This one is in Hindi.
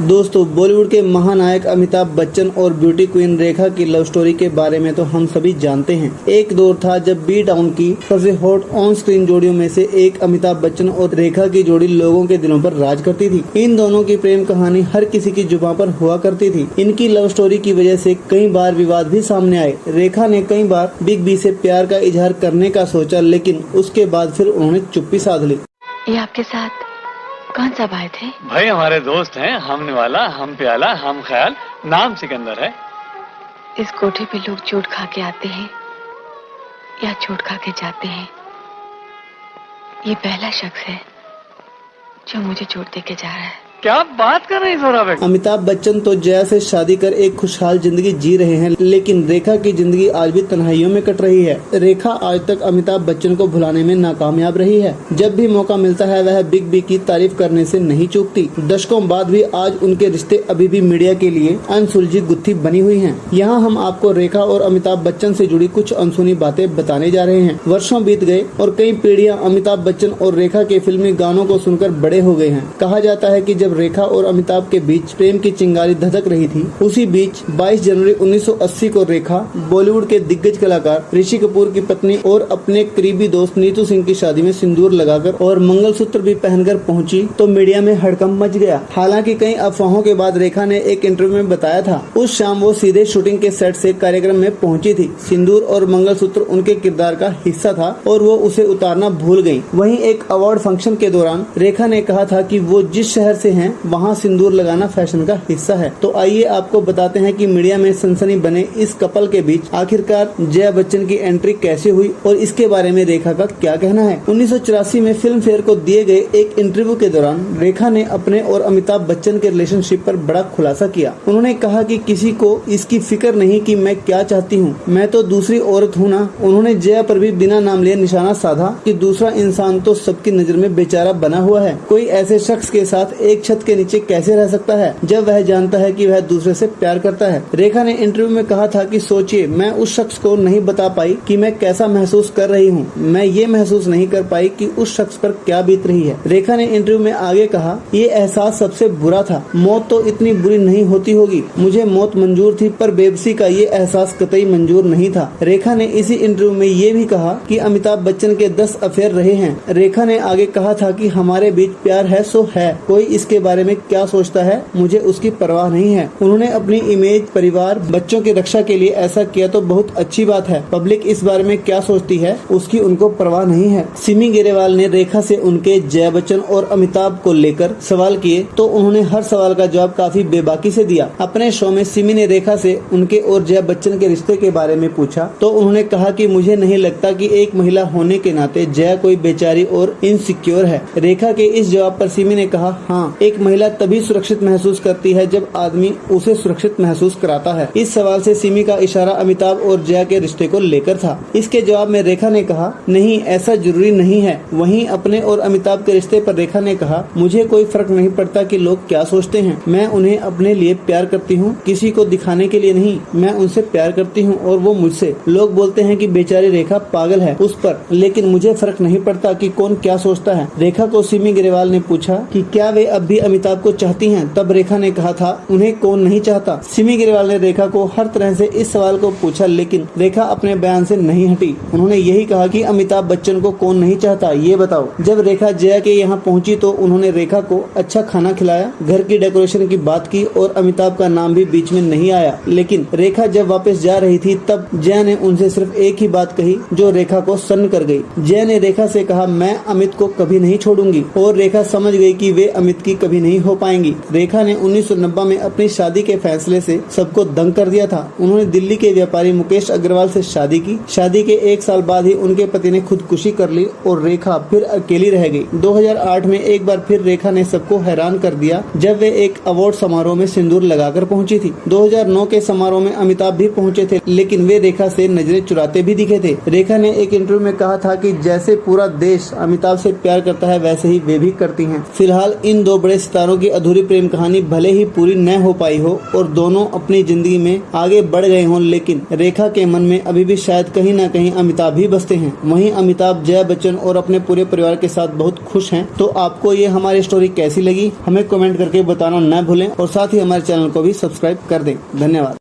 दोस्तों, बॉलीवुड के महानायक अमिताभ बच्चन और ब्यूटी क्वीन रेखा की लव स्टोरी के बारे में तो हम सभी जानते हैं। एक दौर था जब बी टाउन की सबसे हॉट ऑन स्क्रीन जोड़ियों में से एक अमिताभ बच्चन और रेखा की जोड़ी लोगों के दिलों पर राज करती थी। इन दोनों की प्रेम कहानी हर किसी की जुबान पर हुआ करती थी। इनकी लव स्टोरी की वजह से कई बार विवाद भी सामने आए। रेखा ने कई बार बिग बी से प्यार का इजहार करने का सोचा, लेकिन उसके बाद फिर उन्होंने चुप्पी साध ली। ये आपके साथ कौन सा भाई थे? भाई हमारे दोस्त हैं, हम निवाला, हम प्याला, हम ख्याल, नाम सिकंदर है। इस कोठे पे लोग चोट खा के आते हैं या चोट खा के जाते हैं। ये पहला शख्स है जो मुझे चोट दे के जा रहा है। क्या बात कर रही जोरा बेगम? अमिताभ बच्चन तो जया से शादी कर एक खुशहाल जिंदगी जी रहे हैं, लेकिन रेखा की जिंदगी आज भी तन्हाइयों में कट रही है। रेखा आज तक अमिताभ बच्चन को भुलाने में नाकामयाब रही है। जब भी मौका मिलता है वह बिग बी की तारीफ करने से नहीं चूकती। दशकों बाद भी आज उनके रिश्ते अभी भी मीडिया के लिए अनसुलझी गुत्थी बनी हुई है। यहाँ हम आपको रेखा और अमिताभ बच्चन से जुड़ी कुछ अनसुनी बातें बताने जा रहे हैं। वर्षों बीत गए और कई पीढ़ियां अमिताभ बच्चन और रेखा के फिल्मी गानों को सुनकर बड़े हो गए हैं। कहा जाता है कि जब रेखा और अमिताभ के बीच प्रेम की चिंगारी धधक रही थी, उसी बीच 22 जनवरी 1980 को रेखा बॉलीवुड के दिग्गज कलाकार ऋषि कपूर की पत्नी और अपने करीबी दोस्त नीतू सिंह की शादी में सिंदूर लगाकर और मंगलसूत्र भी पहनकर पहुंची तो मीडिया में हड़कंप मच गया। हालांकि कई अफवाहों के बाद रेखा ने एक इंटरव्यू में बताया था उस शाम वो सीधे शूटिंग के सेट से कार्यक्रम में पहुंची थी। सिंदूर और मंगलसूत्र उनके किरदार का हिस्सा था और वो उसे उतारना भूल गयी। वहीं एक अवार्ड फंक्शन के दौरान रेखा ने कहा था कि वो जिस शहर से हैं वहाँ सिंदूर लगाना फैशन का हिस्सा है। तो आइए आपको बताते हैं कि मीडिया में सनसनी बने इस कपल के बीच आखिरकार जया बच्चन की एंट्री कैसे हुई और इसके बारे में रेखा का क्या कहना है। 1984 में फिल्म फेयर को दिए गए एक इंटरव्यू के दौरान रेखा ने अपने और अमिताभ बच्चन के रिलेशनशिप पर बड़ा खुलासा किया। उन्होंने कहा कि किसी को इसकी फिक्र नहीं कि मैं क्या चाहती हूँ, मैं तो दूसरी औरत हूँ ना। उन्होंने जया पर भी बिना नाम लिए निशाना साधा कि दूसरा इंसान तो सबकी नजर में बेचारा बना हुआ है। कोई ऐसे शख्स के साथ एक छत के नीचे कैसे रह सकता है जब वह जानता है कि वह दूसरे से प्यार करता है। रेखा ने इंटरव्यू में कहा था कि सोचिए, मैं उस शख्स को नहीं बता पाई कि मैं कैसा महसूस कर रही हूँ। मैं ये महसूस नहीं कर पाई कि उस शख्स पर क्या बीत रही है। रेखा ने इंटरव्यू में आगे कहा, ये एहसास सबसे बुरा था। मौत तो इतनी बुरी नहीं होती होगी, मुझे मौत मंजूर थी पर बेबसी का ये एहसास कतई मंजूर नहीं था। रेखा ने इसी इंटरव्यू में ये भी कहा कि अमिताभ बच्चन के 10 अफेयर रहे हैं। रेखा ने आगे कहा था कि हमारे बीच प्यार है सो है, कोई इसके बारे में क्या सोचता है मुझे उसकी परवाह नहीं है। उन्होंने अपनी इमेज, परिवार, बच्चों की रक्षा के लिए ऐसा किया तो बहुत अच्छी बात है। पब्लिक इस बारे में क्या सोचती है उसकी उनको परवाह नहीं है। सिमी ग्रेवाल ने रेखा से उनके जया बच्चन और अमिताभ को लेकर सवाल किए तो उन्होंने हर सवाल का जवाब काफी बेबाकी से दिया। अपने शो में सिमी ने रेखा से उनके और जया बच्चन के रिश्ते के बारे में पूछा तो उन्होंने कहा कि मुझे नहीं लगता कि एक महिला होने के नाते जया कोई बेचारी और इनसिक्योर है। रेखा के इस जवाब पर सिमी ने कहा, हाँ, एक महिला तभी सुरक्षित महसूस करती है जब आदमी उसे सुरक्षित महसूस कराता है। इस सवाल से सिमी का इशारा अमिताभ और जया के रिश्ते को लेकर था। इसके जवाब में रेखा ने कहा, नहीं, ऐसा जरूरी नहीं है। वहीं अपने और अमिताभ के रिश्ते पर रेखा ने कहा, मुझे कोई फर्क नहीं पड़ता कि लोग क्या सोचते हैं। मैं उन्हें अपने लिए प्यार करती हूँ, किसी को दिखाने के लिए नहीं। मैं उनसे प्यार करती हूँ और वो मुझसे। लोग बोलते हैं कि बेचारी रेखा पागल है उस पर, लेकिन मुझे फर्क नहीं पड़ता कि कौन क्या सोचता है। रेखा को सिमी ग्रेवाल ने पूछा कि क्या वे अब भी अमिताभ को चाहती हैं, तब रेखा ने कहा था, उन्हें कौन नहीं चाहता। सिमी ग्रेवाल ने रेखा को हर तरह से इस सवाल को पूछा, लेकिन रेखा अपने बयान से नहीं हटी। उन्होंने यही कहा कि अमिताभ बच्चन को कौन नहीं चाहता, ये बताओ। जब रेखा जया के यहाँ पहुँची तो उन्होंने रेखा को अच्छा खाना खिलाया, घर की डेकोरेशन की बात की और अमिताभ का नाम भी बीच में नहीं आया। लेकिन रेखा जब वापस जा रही थी तब जया ने उनसे सिर्फ एक ही बात कही जो रेखा को सन्न कर गई। जया ने रेखा से कहा, मैं अमित को कभी नहीं छोड़ूंगी, और रेखा समझ गई कि वे अमित की कभी नहीं हो पाएंगी। रेखा ने 1990 में अपनी शादी के फैसले से सबको दंग कर दिया था। उन्होंने दिल्ली के व्यापारी मुकेश अग्रवाल से शादी की। शादी के 1 साल बाद ही उनके पति ने खुदकुशी कर ली और रेखा फिर अकेली रह गई। 2008 में एक बार फिर रेखा ने सबको हैरान कर दिया जब वे एक अवार्ड समारोह में सिंदूर लगाकर पहुंची थी। 2009 के समारोह में अमिताभ भी पहुंचे थे, लेकिन वे रेखा से नजरें चुराते भी दिखे थे। रेखा ने एक इंटरव्यू में कहा था कि जैसे पूरा देश अमिताभ से प्यार करता है वैसे ही वे भी करती हैं। फिलहाल इन दो बड़े बड़े सितारों की अधूरी प्रेम कहानी भले ही पूरी न हो पाई हो और दोनों अपनी जिंदगी में आगे बढ़ गए हों, लेकिन रेखा के मन में अभी भी शायद कहीं न कहीं अमिताभ ही बसते हैं। वहीं अमिताभ जया बच्चन और अपने पूरे परिवार के साथ बहुत खुश हैं। तो आपको ये हमारी स्टोरी कैसी लगी हमें कमेंट करके बताना न भूलें और साथ ही हमारे चैनल को भी सब्सक्राइब कर दें। धन्यवाद।